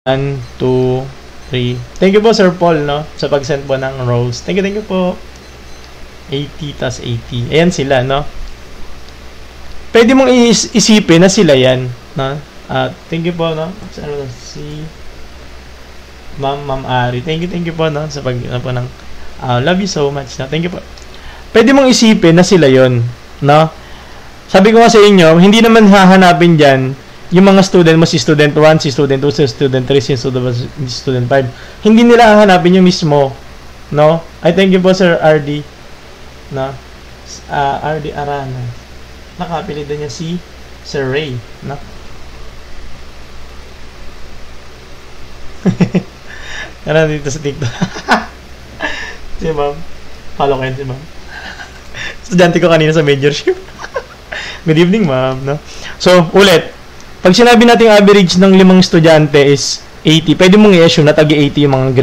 1, 2, 3. Thank you po, Sir Paul, no? Sa pag-send po ng rose. Thank you po. 80 tas 80. Ayan sila, no? Pwede mong isipin na sila yan, no? Thank you po, no? Si Ma'am Ari. Thank you po, no? Sa po ng love you so much, no? Thank you po. Pwede mong isipin na sila yon, no? Sabi ko nga sa inyo, hindi naman hahanapin dyan yung mga student mo, si student 1, si student 2, si student 3, si student 5. Hindi nila hahanapin yung mismo, no? I thank you po, Sir RD, no? RD Arana. Nakapilitan niya si Sir Ray, no? Ano dito sa TikTok? Si ma'am. Follow kayo si ma'am. Estudyante ko kanina sa majorship. Good evening, ma'am, no? So, ulit. Pag sinabi nating average ng 5 estudyante is 80, pwede mong i-assume na tagi 80 yung mga grade.